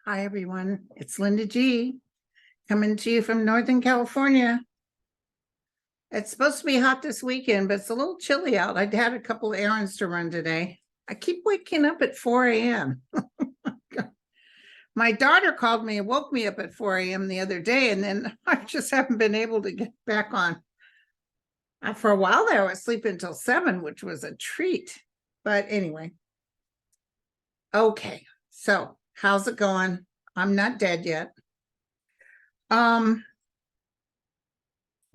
Hi, everyone. It's Linda G. coming to you from Northern California. It's supposed to be hot this weekend, but it's a little chilly out. I had a couple of errands to run today. I keep waking up at 4 a.m. My daughter called me and woke me up at 4 a.m. the other day, and then I just haven't been able to get back on. For a while there, I was sleeping until 7, which was a treat. But anyway. Okay, so how's it going? I'm not dead yet.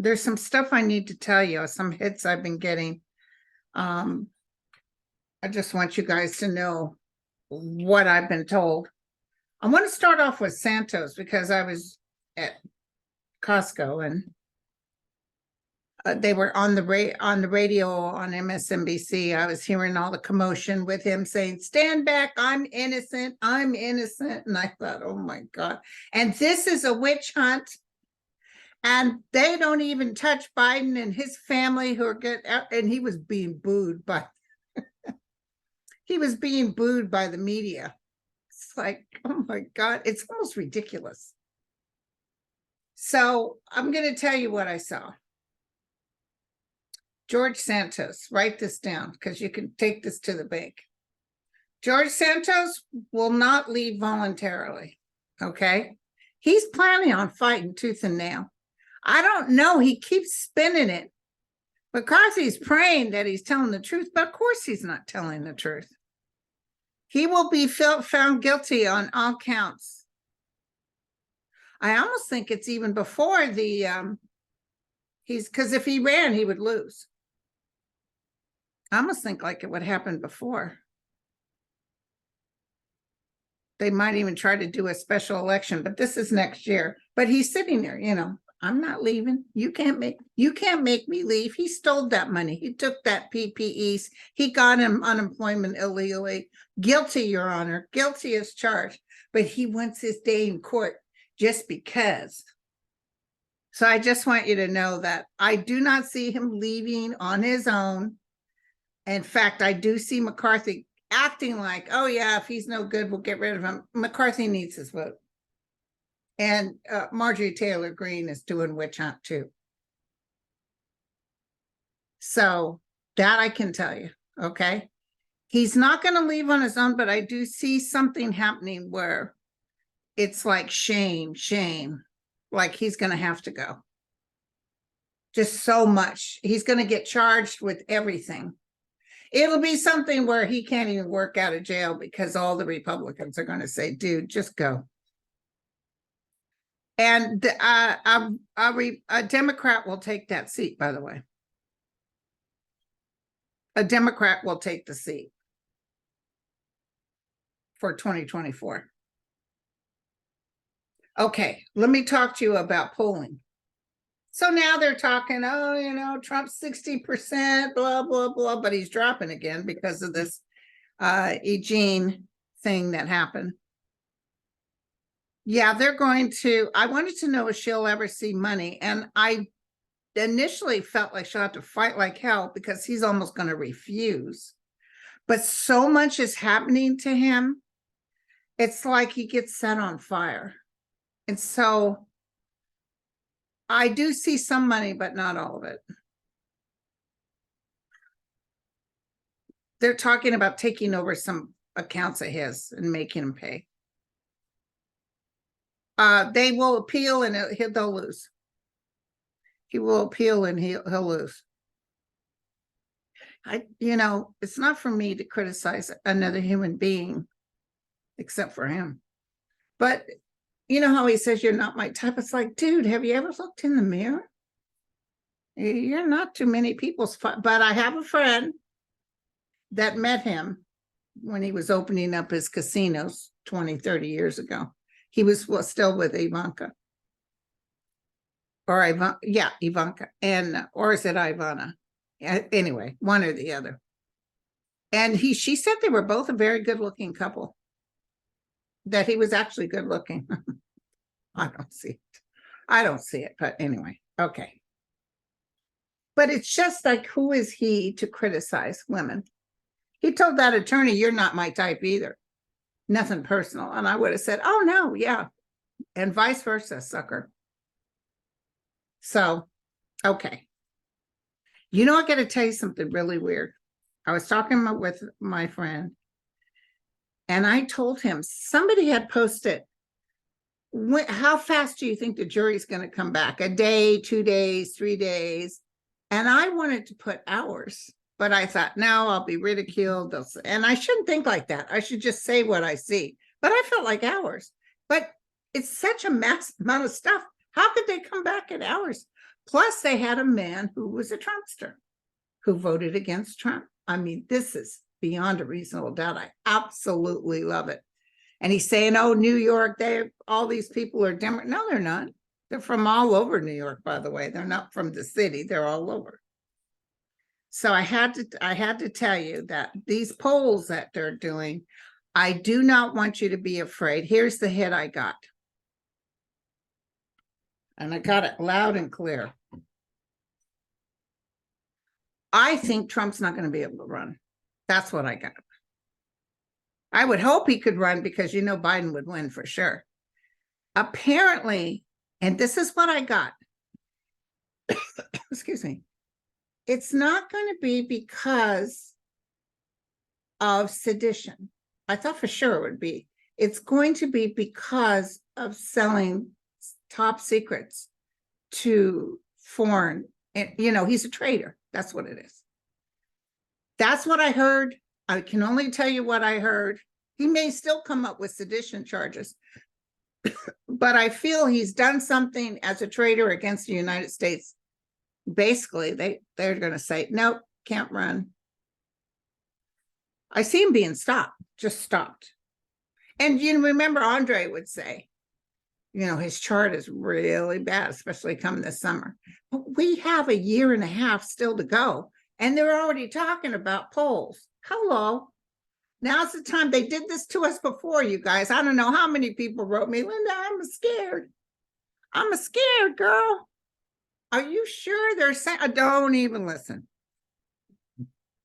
There's some stuff I need to tell you, some hits I've been getting. I just want you guys to know what I've been told. I want to start off with Santos because I was at Costco and they were on the radio on MSNBC. I was hearing all the commotion with him saying, "Stand back, I'm innocent, I'm innocent." And I thought, oh my God. And this is a witch hunt. And they don't even touch Biden and his family who are good. And he was being booed by the media. It's like, oh my God, it's almost ridiculous. So I'm going to tell you what I saw. George Santos, write this down because you can take this to the bank. George Santos will not leave voluntarily. Okay. He's planning on fighting tooth and nail. I don't know. He keeps spinning it. McCarthy's praying that he's telling the truth, but of course he's not telling the truth. He will be found guilty on all counts. I almost think it's even before the, because if he ran, he would lose. I almost think like it would happen before. They might even try to do a special election, but this is next year. But he's sitting there, I'm not leaving. You can't make me leave. He stole that money. He took that PPEs. He got him unemployment illegally. Guilty, Your Honor. Guilty as charged. But he wants his day in court just because. So I just want you to know that I do not see him leaving on his own. In fact, I do see McCarthy acting like, oh yeah, if he's no good, we'll get rid of him. McCarthy needs his vote. And Marjorie Taylor Greene is doing witch hunt too. So that I can tell you, okay? He's not going to leave on his own, but I do see something happening where it's like shame, like he's going to have to go. Just so much. He's going to get charged with everything. It'll be something where he can't even work out of jail because all the Republicans are going to say, dude, just go. And a Democrat will take that seat, by the way. A Democrat will take the seat for 2024. Okay, let me talk to you about polling. So now they're talking, oh, Trump's 60%, blah, blah, blah, but he's dropping again because of this EJean thing that happened. Yeah, they're going to, I wanted to know if she'll ever see money. And I initially felt like she'll have to fight like hell because he's almost going to refuse. But so much is happening to him. It's like he gets set on fire. And so I do see some money, but not all of it. They're talking about taking over some accounts of his and making him pay. They will appeal and they'll lose. He will appeal and he'll lose. It's not for me to criticize another human being except for him. But you know how he says you're not my type? It's like, dude, have you ever looked in the mirror? You're not too many people's, but I have a friend that met him when he was opening up his casinos 20, 30 years ago. He was still with Ivanka. Or Ivanka. Or is it Ivana? Anyway, one or the other. And she said they were both a very good looking couple. That he was actually good looking. I don't see it, but anyway, okay. But it's just like, who is he to criticize women? He told that attorney, you're not my type either. Nothing personal. And I would have said, oh no, yeah. And vice versa, sucker. So, okay. You know, I got to tell you something really weird. I was talking with my friend, and I told him somebody had posted, how fast do you think the jury's going to come back? A day, 2 days, 3 days? And I wanted to put hours, but I thought, no, I'll be ridiculed. And I shouldn't think like that. I should just say what I see. But I felt like hours. But it's such a massive amount of stuff. How could they come back in hours? Plus, they had a man who was a Trumpster who voted against Trump. I mean, this is beyond a reasonable doubt. I absolutely love it. And he's saying, oh, New York, all these people are Democrat. No, they're not. They're from all over New York, by the way. They're not from the city. They're all over. So I had to tell you that these polls that they're doing, I do not want you to be afraid. Here's the hit I got. And I got it loud and clear. I think Trump's not going to be able to run. That's what I got. I would hope he could run because, you know, Biden would win for sure. Apparently, and this is what I got. Excuse me. It's not going to be because of sedition. I thought for sure it would be. It's going to be because of selling top secrets to foreign, and you know, he's a traitor. That's what it is. That's what I heard. I can only tell you what I heard. He may still come up with sedition charges, but I feel he's done something as a traitor against the United States. Basically, they're going to say, nope, can't run. I see him being stopped, just stopped. And you remember Andre would say, you know, his chart is really bad, especially come this summer. But we have 1.5 years still to go. And they're already talking about polls. Hello. Now's the time. They did this to us before, you guys. I don't know how many people wrote me, Linda, I'm scared. I'm scared, girl. Are you sure they're saying? Don't even listen.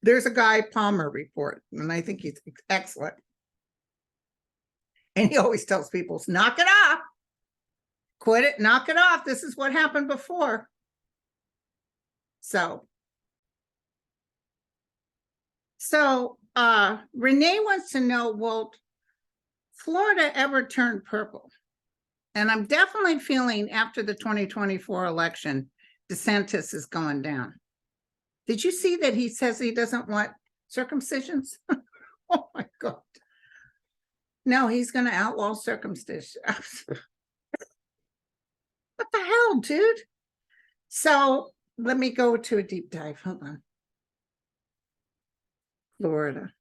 There's a Guy Palmer report, and I think he's excellent. And he always tells people, knock it off. Quit it, knock it off. This is what happened before. So Renee wants to know, will Florida ever turn purple? And I'm definitely feeling after the 2024 election, DeSantis is going down. Did you see that he says he doesn't want circumcisions? Oh my God. No, he's going to outlaw circumcision. What the hell, dude? So let me go to a deep dive. Hold on. Florida.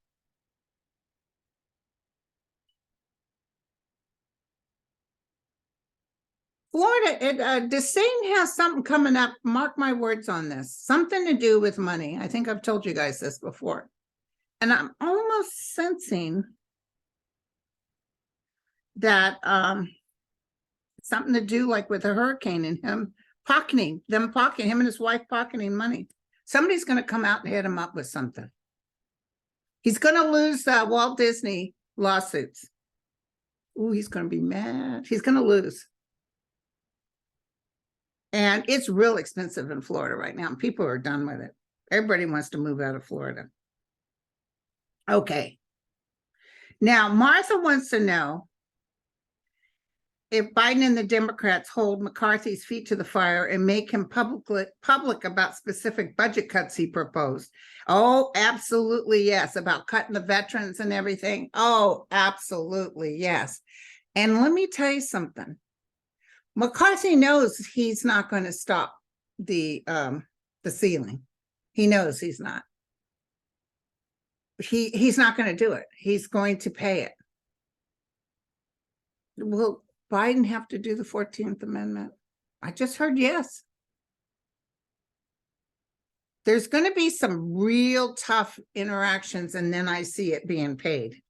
Florida, DeSatin has something coming up. Mark my words on this. Something to do with money. I think I've told you guys this before. And I'm almost sensing that something to do like with a hurricane and him and his wife pocketing money. Somebody's going to come out and hit him up with something. He's going to lose Walt Disney lawsuits. Ooh, he's going to be mad. He's going to lose. And it's real expensive in Florida right now. People are done with it. Everybody wants to move out of Florida. Okay. Now, Martha wants to know if Biden and the Democrats hold McCarthy's feet to the fire and make him public about specific budget cuts he proposed. Oh, absolutely, yes. About cutting the veterans and everything. Oh, absolutely, yes. And let me tell you something. McCarthy knows he's not going to stop the ceiling. He knows he's not. He's not going to do it. He's going to pay it. Will Biden have to do the 14th Amendment? I just heard yes. There's going to be some real tough interactions, and then I see it being paid.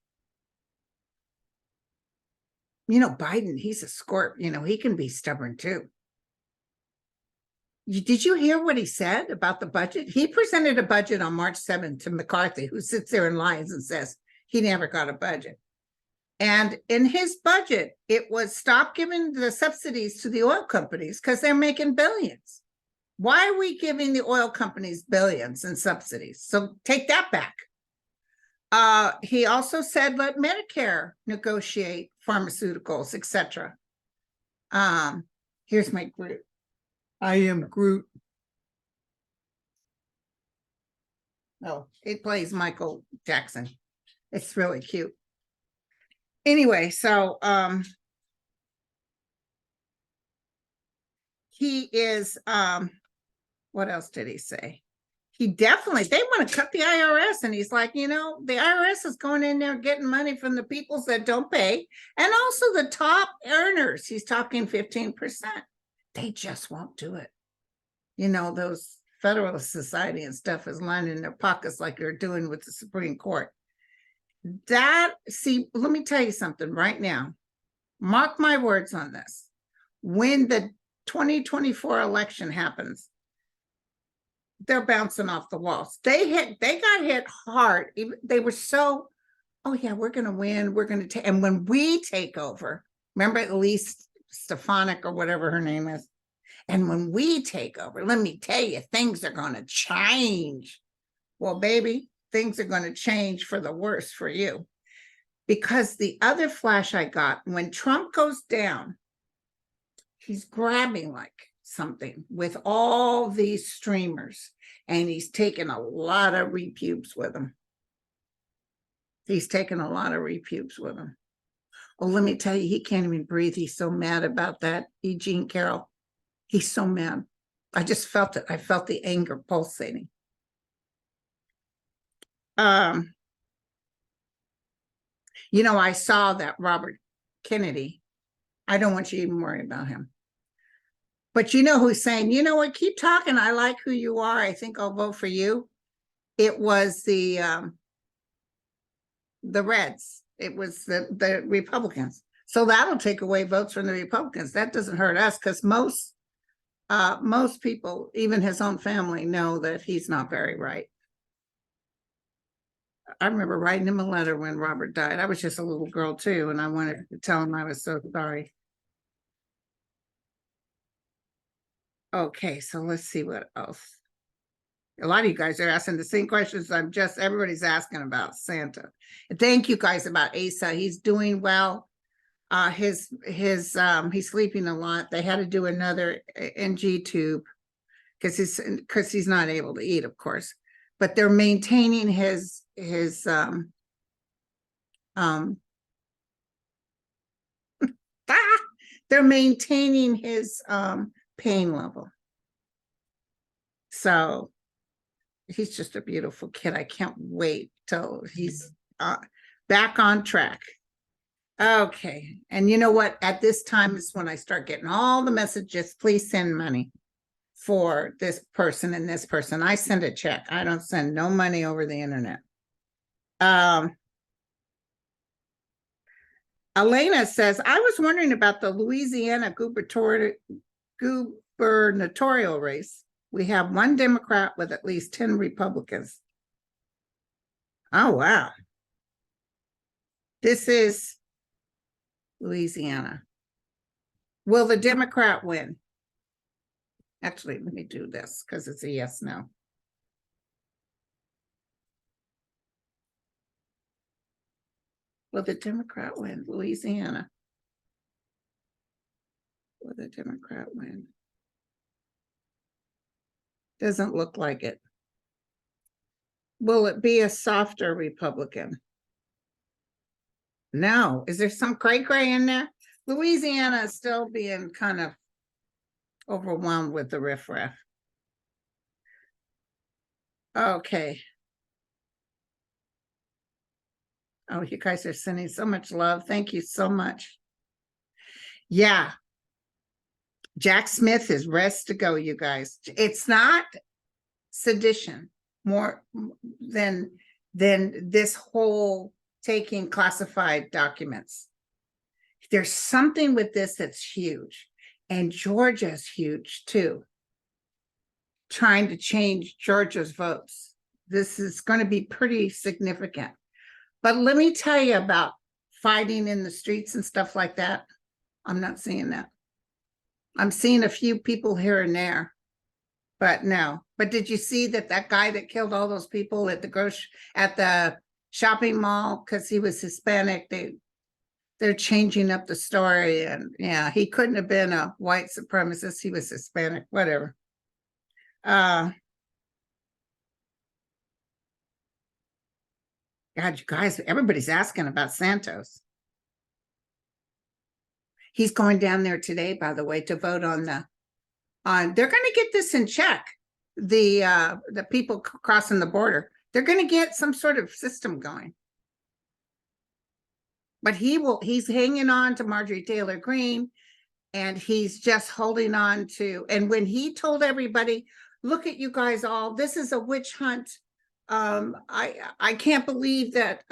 You know, Biden, he's a scorp. You know, he can be stubborn too. Did you hear what he said about the budget? He presented a budget on March 7th to McCarthy, who sits there and lies and says he never got a budget. And in his budget, it was stop giving the subsidies to the oil companies because they're making billions. Why are we giving the oil companies billions in subsidies? So take that back. He also said, let Medicare negotiate pharmaceuticals, etc. Here's my Groot. I am Groot. Oh, it plays Michael Jackson. It's really cute. Anyway, so he is what else did he say? He definitely, they want to cut the IRS, and he's like, the IRS is going in there getting money from the peoples that don't pay, and also the top earners. He's talking 15%. They just won't do it. Those Federalist Society and stuff is lining their pockets like they're doing with the Supreme Court. Let me tell you something right now. Mark my words on this. When the 2024 election happens, they're bouncing off the walls. They got hit hard. They were so, oh yeah, we're going to win. We're going to take, and when we take over, remember Elise Stefanik or whatever her name is. And when we take over, let me tell you, things are going to change. Well, baby, things are going to change for the worse for you. Because the other flash I got, when Trump goes down, he's grabbing like something with all these streamers, and he's taking a lot of repubes with him. Oh, let me tell you, he can't even breathe. He's so mad about that EJeanCarroll. He's so mad. I just felt it. I felt the anger pulsating. I saw that Robert Kennedy. I don't want you to even worry about him. But who's saying, what, keep talking. I like who you are. I think I'll vote for you. It was the Reds. It was the Republicans. So that'll take away votes from the Republicans. That doesn't hurt us, because most people, even his own family, know that he's not very right. I remember writing him a letter when Robert died. I was just a little girl too, and I wanted to tell him I was so sorry. Okay, so let's see what else. A lot of you guys are asking the same questions everybody's asking about Santa. Thank you guys about Asa. He's doing well. He's sleeping a lot. They had to do another NG tube because he's not able to eat, of course. But they're maintaining his they're maintaining his pain level. So he's just a beautiful kid. I can't wait till he's back on track. Okay. And you know what? At this time is when I start getting all the messages. Please send money for this person and this person. I send a check. I don't send no money over the internet. Elena says, I was wondering about the Louisiana gubernatorial race. We have one Democrat with at least 10 Republicans. Oh, wow. This is Louisiana. Will the Democrat win? Actually, let me do this because it's a yes, no. Will the Democrat win? Louisiana. Will the Democrat win? Doesn't look like it. Will it be a softer Republican? No. Is there some cray-cray in there? Louisiana is still being kind of overwhelmed with the riffraff. Okay. Oh, you guys are sending so much love. Thank you so much. Yeah. Jack Smith is rest to go, you guys. It's not sedition more than this whole taking classified documents. There's something with this that's huge. And Georgia's huge too. Trying to change Georgia's votes. This is going to be pretty significant. But let me tell you about fighting in the streets and stuff like that. I'm not seeing that. I'm seeing a few people here and there, but no. But did you see that guy that killed all those people at the shopping mall because he was Hispanic? They're changing up the story, and yeah, he couldn't have been a white supremacist. He was Hispanic, whatever. God, you guys, everybody's asking about Santos. He's going down there today, by the way, to vote on they're going to get this in check. The people crossing the border, they're going to get some sort of system going. But he's hanging on to Marjorie Taylor Greene, and he's just holding on to, and when he told everybody, look at you guys all, this is a witch hunt. I can't believe that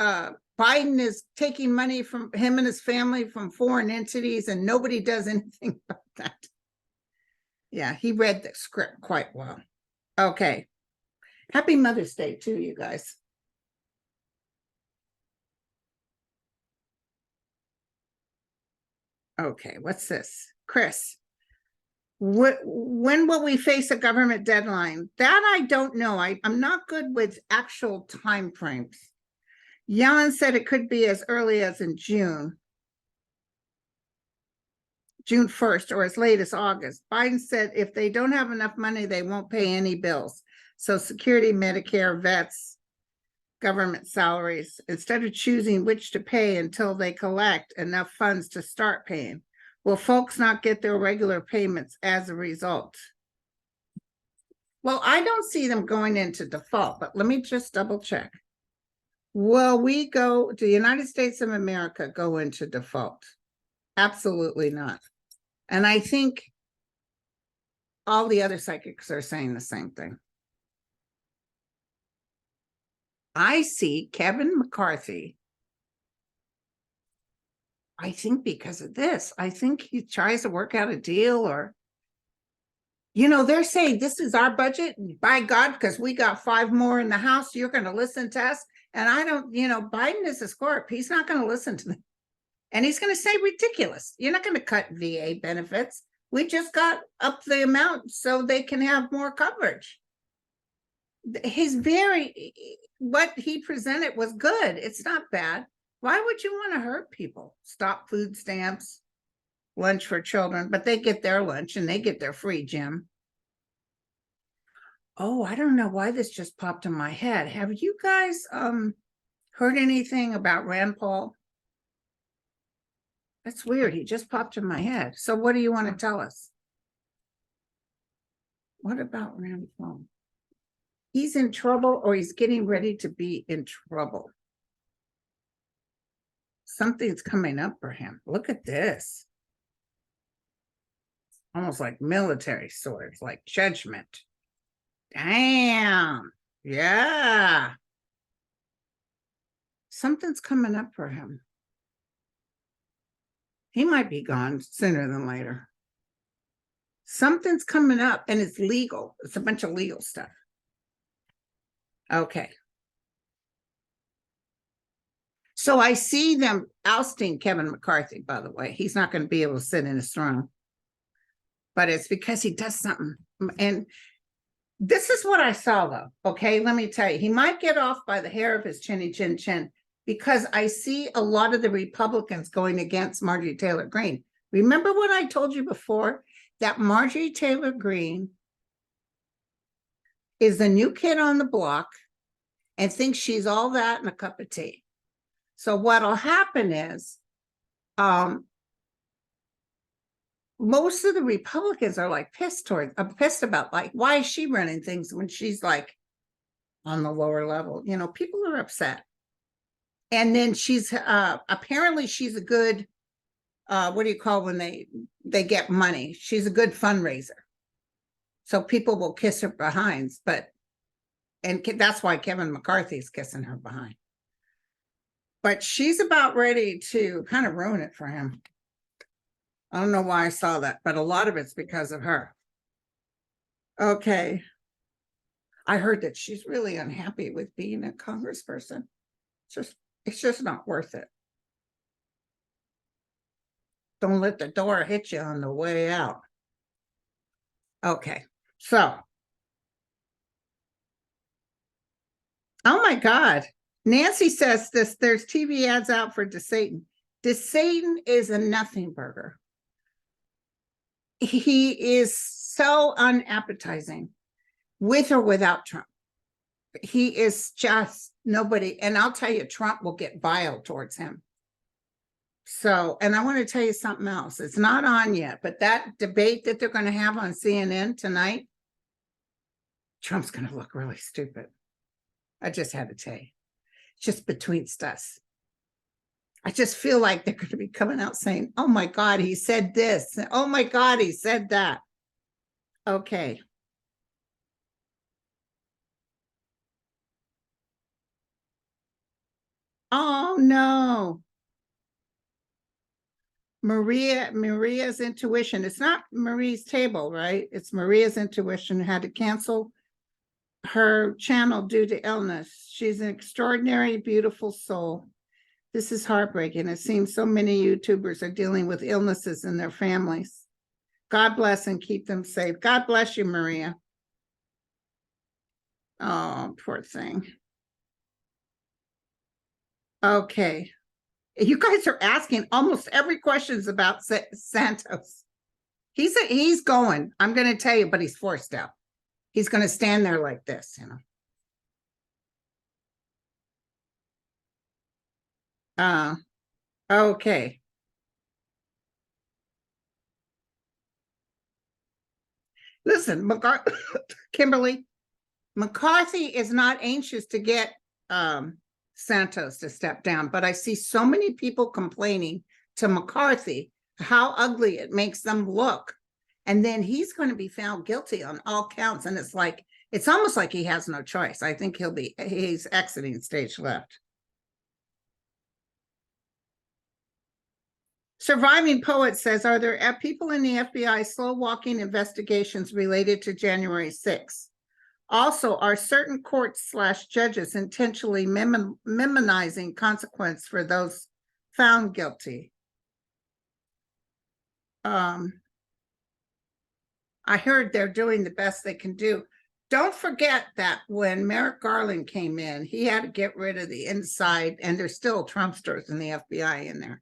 Biden is taking money from him and his family from foreign entities, and nobody does anything about that. Yeah, he read the script quite well. Okay. Happy Mother's Day too, you guys. Okay, what's this? Chris, when will we face a government deadline? That I don't know. I'm not good with actual time frames. Jan said it could be as early as in June 1st, or as late as August. Biden said if they don't have enough money, they won't pay any bills. So Security, Medicare, vets, government salaries, instead of choosing which to pay until they collect enough funds to start paying. Will folks not get their regular payments as a result? Well, I don't see them going into default, but let me just double check. Will the United States of America go into default? Absolutely not. And I think all the other psychics are saying the same thing. I see Kevin McCarthy. I think because of this, I think he tries to work out a deal, or, they're saying this is our budget. By God, because we got 5 more in the House, you're going to listen to us. And I don't, Biden is a scorp. He's not going to listen to them. And he's going to say ridiculous. You're not going to cut VA benefits. We just got up the amount so they can have more coverage. What he presented was good. It's not bad. Why would you want to hurt people? Stop food stamps, lunch for children, but they get their lunch and they get their free gym. Oh, I don't know why this just popped in my head. Have you guys heard anything about Rand Paul? That's weird. He just popped in my head. So what do you want to tell us? What about Rand Paul? He's in trouble, or he's getting ready to be in trouble. Something's coming up for him. Look at this. Almost like military swords, like judgment. Damn. Yeah. Something's coming up for him. He might be gone sooner than later. Something's coming up, and it's legal. It's a bunch of legal stuff. Okay. So I see them ousting Kevin McCarthy, by the way. He's not going to be able to sit in his throne. But it's because he does something. And this is what I saw, though. Okay, let me tell you. He might get off by the hair of his chinny chin chin, because I see a lot of the Republicans going against Marjorie Taylor Greene. Remember what I told you before? That Marjorie Taylor Greene is the new kid on the block and thinks she's all that in a cup of tea. So what'll happen is most of the Republicans are like pissed about, like, why is she running things when she's like on the lower level? People are upset. And then she's apparently she's a good what do you call when they get money? She's a good fundraiser. So people will kiss her behinds, and that's why Kevin McCarthy's kissing her behind. But she's about ready to kind of ruin it for him. I don't know why I saw that, but a lot of it's because of her. Okay. I heard that she's really unhappy with being a congressperson. It's just not worth it. Don't let the door hit you on the way out. Okay, so. Oh my God. Nancy says this, there's TV ads out for DeSatin. DeSatin is a nothing burger. He is so unappetizing with or without Trump. He is just nobody. And I'll tell you, Trump will get vile towards him. So, and I want to tell you something else. It's not on yet, but that debate that they're going to have on CNN tonight, Trump's going to look really stupid. I just had to tell you, just between us. I just feel like they're going to be coming out saying, oh my God, he said this. Oh my God, he said that. Okay. Oh no. Maria's intuition. It's not Marie's table, right? It's Maria's intuition had to cancel her channel due to illness. She's an extraordinary, beautiful soul. This is heartbreaking. It seems so many YouTubers are dealing with illnesses in their families. God bless and keep them safe. God bless you, Maria. Oh, poor thing. Okay. You guys are asking almost every question's about Santos. He's going. I'm going to tell you, but he's forced out. He's going to stand there like this, you know. Okay. Listen, Kimberly, McCarthy is not anxious to get Santos to step down, but I see so many people complaining to McCarthy how ugly it makes them look. And then he's going to be found guilty on all counts. And it's almost like he has no choice. I think he's exiting stage left. Surviving Poet says, are there people in the FBI slow walking investigations related to January 6th? Also, are certain courts/judges intentionally minimizing consequence for those found guilty? I heard they're doing the best they can do. Don't forget that when Merrick Garland came in, he had to get rid of the inside, and there's still Trumpsters in the FBI in there.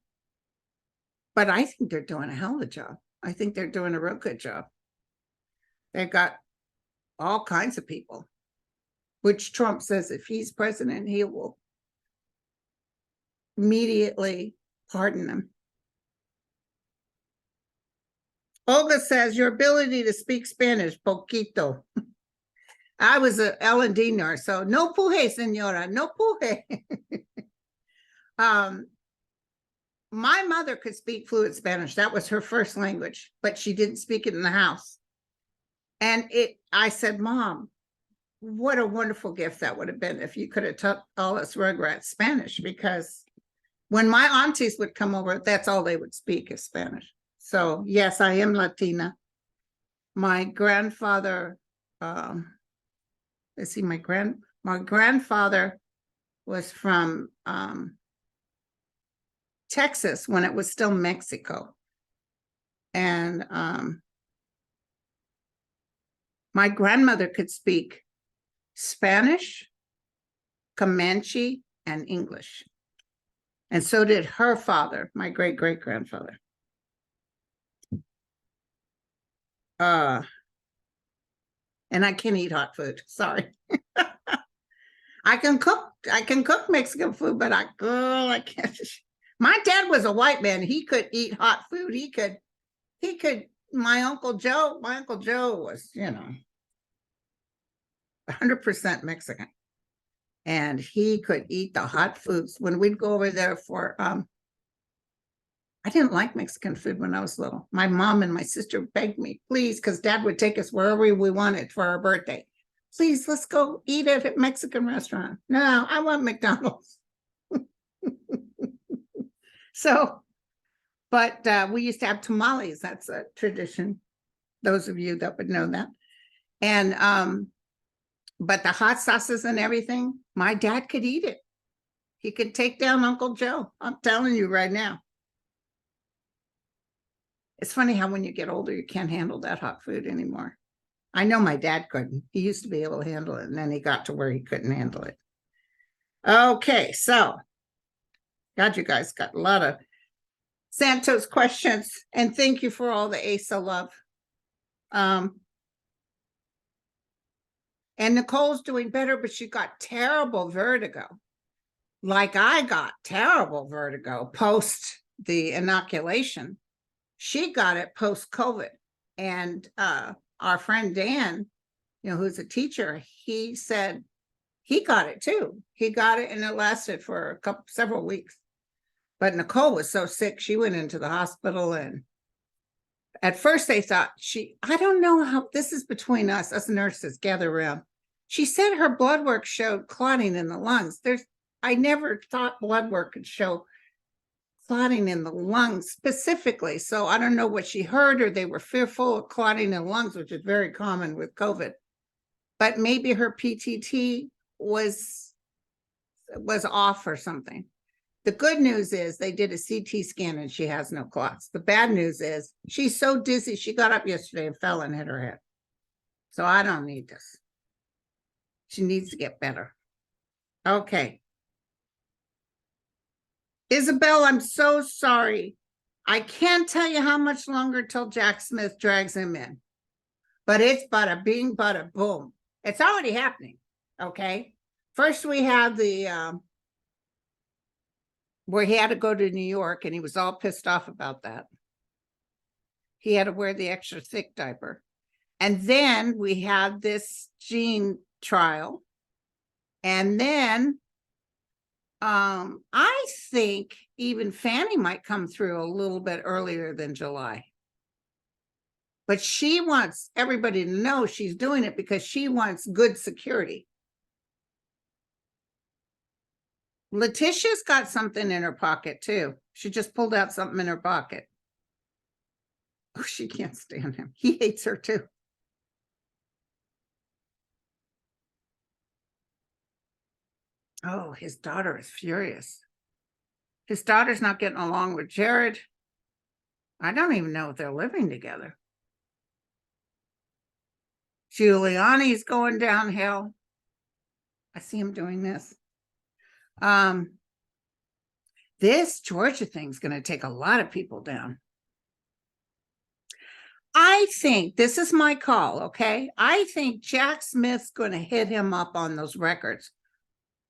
But I think they're doing a hell of a job. I think they're doing a real good job. They've got all kinds of people, which Trump says if he's president, he will immediately pardon them. Olga says, your ability to speak Spanish, poquito. I was an L&D nurse, so no puje, señora, no puje. My mother could speak fluent Spanish. That was her first language, but she didn't speak it in the house. And I said, Mom, what a wonderful gift that would have been if you could have taught all us Rugrats Spanish, because when my aunties would come over, that's all they would speak is Spanish. So yes, I am Latina. My grandfather, my grandfather was from Texas when it was still Mexico. And my grandmother could speak Spanish, Comanche, and English. And so did her father, my great-great-grandfather. And I can't eat hot food, sorry. I can cook Mexican food, but I can't. My dad was a white man. He could eat hot food. He could, my Uncle Joe was, 100% Mexican. And he could eat the hot foods. When we'd go over there for, I didn't like Mexican food when I was little. My mom and my sister begged me, please, because Dad would take us wherever we wanted for our birthday. Please, let's go eat at a Mexican restaurant. No, I want McDonald's. So, but we used to have tamales. That's a tradition. Those of you that would know that. And, but the hot sauces and everything, my dad could eat it. He could take down Uncle Joe. I'm telling you right now. It's funny how when you get older, you can't handle that hot food anymore. I know my dad couldn't. He used to be able to handle it, and then he got to where he couldn't handle it. Okay, so God, you guys got a lot of Santos questions, and thank you for all the Asa love. And Nicole's doing better, but she got terrible vertigo. Like I got terrible vertigo post the inoculation. She got it post COVID. And our friend Dan, who's a teacher, he said he got it too. He got it and it lasted for several weeks. But Nicole was so sick, she went into the hospital, and at first they thought I don't know how, this is between us nurses, gather around. She said her blood work showed clotting in the lungs. I never thought blood work could show clotting in the lungs specifically. So I don't know what she heard, or they were fearful of clotting in the lungs, which is very common with COVID. But maybe her PTT was off or something. The good news is they did a CT scan and she has no clots. The bad news is she's so dizzy. She got up yesterday and fell and hit her head. So I don't need this. She needs to get better. Okay. Isabel, I'm so sorry. I can't tell you how much longer till Jack Smith drags him in. But it's bada bing, bada boom. It's already happening. Okay. First we had the where he had to go to New York, and he was all pissed off about that. He had to wear the extra thick diaper. And then we had this Jean trial. And then I think even Fanny might come through a little bit earlier than July. But she wants everybody to know she's doing it because she wants good security. Letitia's got something in her pocket too. She just pulled out something in her pocket. Oh, she can't stand him. He hates her too. Oh, his daughter is furious. His daughter's not getting along with Jared. I don't even know if they're living together. Giuliani's going downhill. I see him doing this. This Georgia thing's going to take a lot of people down. I think this is my call, okay? I think Jack Smith's going to hit him up on those records.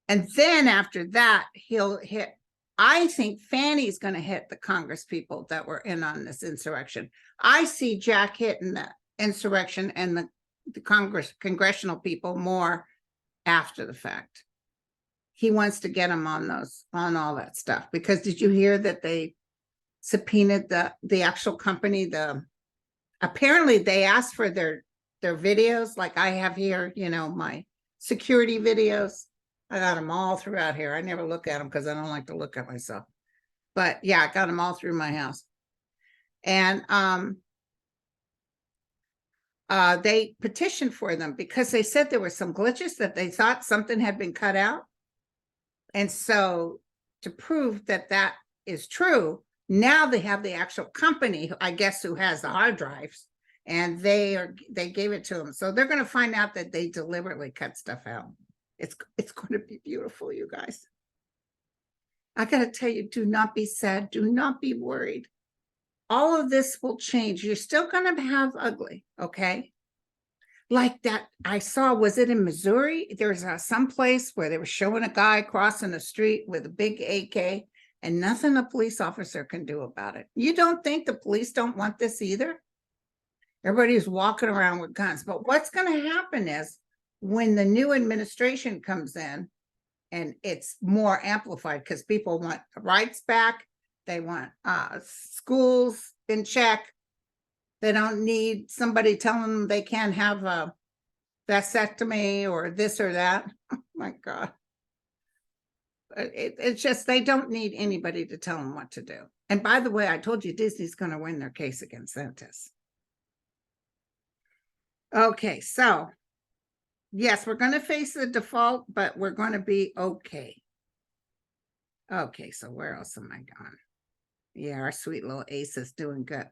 And then after that, he'll hit, I think Fanny's going to hit the Congress people that were in on this insurrection. I see Jack hitting the insurrection and the congressional people more after the fact. He wants to get them on all that stuff, because did you hear that they subpoenaed the actual company? Apparently they asked for their videos, like I have here, my security videos. I got them all throughout here. I never look at them because I don't like to look at myself. But yeah, I got them all through my house. And they petitioned for them because they said there were some glitches, that they thought something had been cut out. And so to prove that that is true, now they have the actual company, I guess, who has the hard drives, and they gave it to them. So they're going to find out that they deliberately cut stuff out. It's going to be beautiful, you guys. I got to tell you, do not be sad. Do not be worried. All of this will change. You're still going to have ugly, okay? Like that I saw, was it in Missouri? There's some place where they were showing a guy crossing the street with a big AK, and nothing a police officer can do about it. You don't think the police don't want this either? Everybody's walking around with guns. But what's going to happen is when the new administration comes in, and it's more amplified because people want rights back. They want schools in check. They don't need somebody telling them they can't have a vasectomy or this or that. Oh my God. It's just, they don't need anybody to tell them what to do. And by the way, I told you Disney's going to win their case against Santos. Okay, so yes, we're going to face the default, but we're going to be okay. Okay, so where else am I going? Yeah, our sweet little Ace is doing good.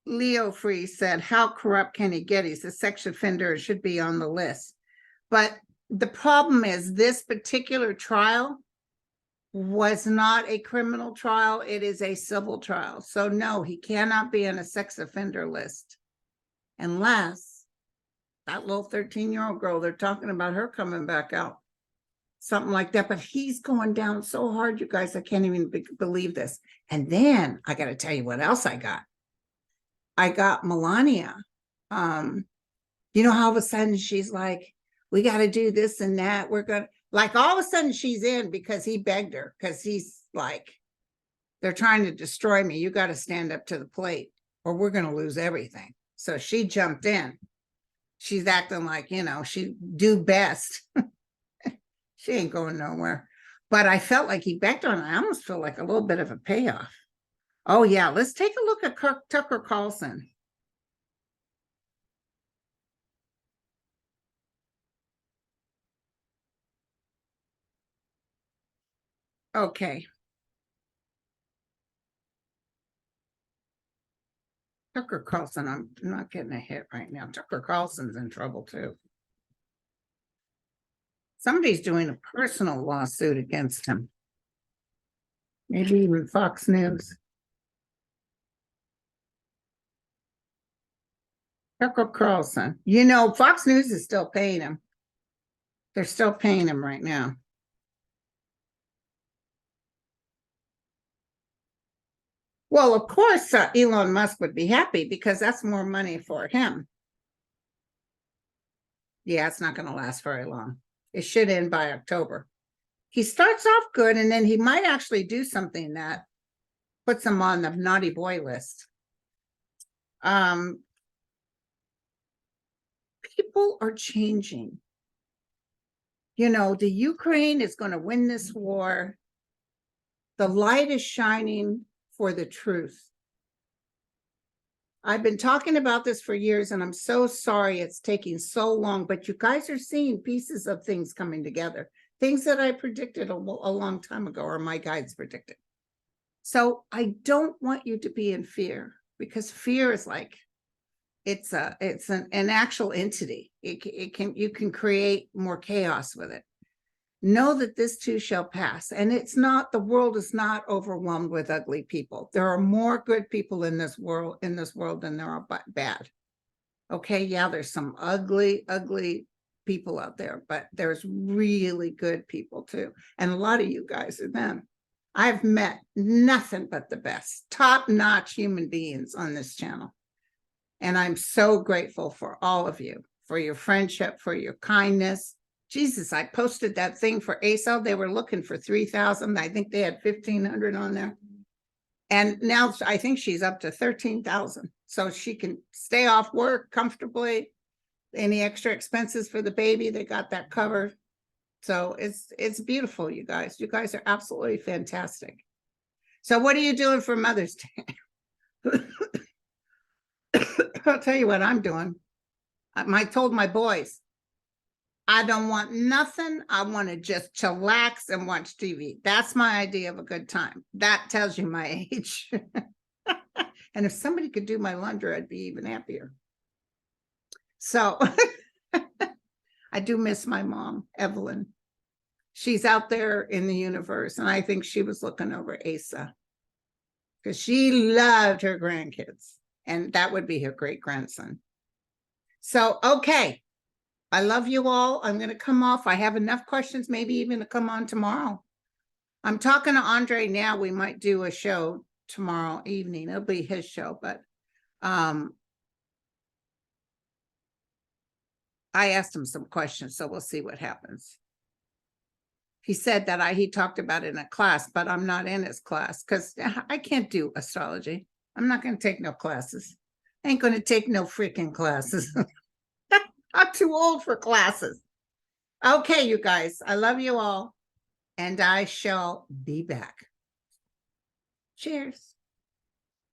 Leo Free said, how corrupt can he get? He's a sex offender. It should be on the list. But the problem is this particular trial was not a criminal trial. It is a civil trial. So no, he cannot be on a sex offender list unless that little 13-year-old girl, they're talking about her coming back out. Something like that. But he's going down so hard, you guys, I can't even believe this. And then I got to tell you what else I got. I got Melania. You know how all of a sudden she's like, we got to do this and that. We're going to, like, all of a sudden she's in because he begged her, because he's like, they're trying to destroy me. You got to stand up to the plate or we're going to lose everything. So she jumped in. She's acting like, you know, she do best. She ain't going nowhere. But I felt like he begged on. I almost feel like a little bit of a payoff. Oh, yeah. Let's take a look at Tucker Carlson. Okay. Tucker Carlson, I'm not getting a hit right now. Tucker Carlson's in trouble too. Somebody's doing a personal lawsuit against him. Maybe even Fox News. Tucker Carlson. You know, Fox News is still paying him. They're still paying him right now. Well, of course, Elon Musk would be happy because that's more money for him. Yeah, it's not going to last very long. It should end by October. He starts off good, and then he might actually do something that puts him on the naughty boy list. People are changing. You know, the Ukraine is going to win this war. The light is shining for the truth. I've been talking about this for years, and I'm so sorry it's taking so long, but you guys are seeing pieces of things coming together. Things that I predicted a long time ago, or my guides predicted. So I don't want you to be in fear, because fear is like, it's an actual entity. You can create more chaos with it. Know that this too shall pass. And it's not, the world is not overwhelmed with ugly people. There are more good people in this world than there are bad. Okay, yeah, there's some ugly people out there, but there's really good people too. And a lot of you guys are them. I've met nothing but the best, top-notch human beings on this channel. And I'm so grateful for all of you, for your friendship, for your kindness. Jesus, I posted that thing for ASO. They were looking for 3,000. I think they had 1,500 on there. And now I think she's up to 13,000. So she can stay off work comfortably. Any extra expenses for the baby, they got that covered. So it's beautiful, you guys. You guys are absolutely fantastic. So what are you doing for Mother's Day? I'll tell you what I'm doing. I told my boys, I don't want nothing. I want to just chillax and watch TV. That's my idea of a good time. That tells you my age. And if somebody could do my laundry, I'd be even happier. So I do miss my mom, Evelyn. She's out there in the universe, and I think she was looking over Asa because she loved her grandkids, and that would be her great-grandson. So, okay. I love you all. I'm going to come off. I have enough questions, maybe even to come on tomorrow. I'm talking to Andre now. We might do a show tomorrow evening. It'll be his show, but I asked him some questions, so we'll see what happens. He said that he talked about it in a class, but I'm not in his class because I can't do astrology. I'm not going to take no classes. I ain't going to take no freaking classes. I'm too old for classes. Okay, you guys, I love you all, and I shall be back. Cheers.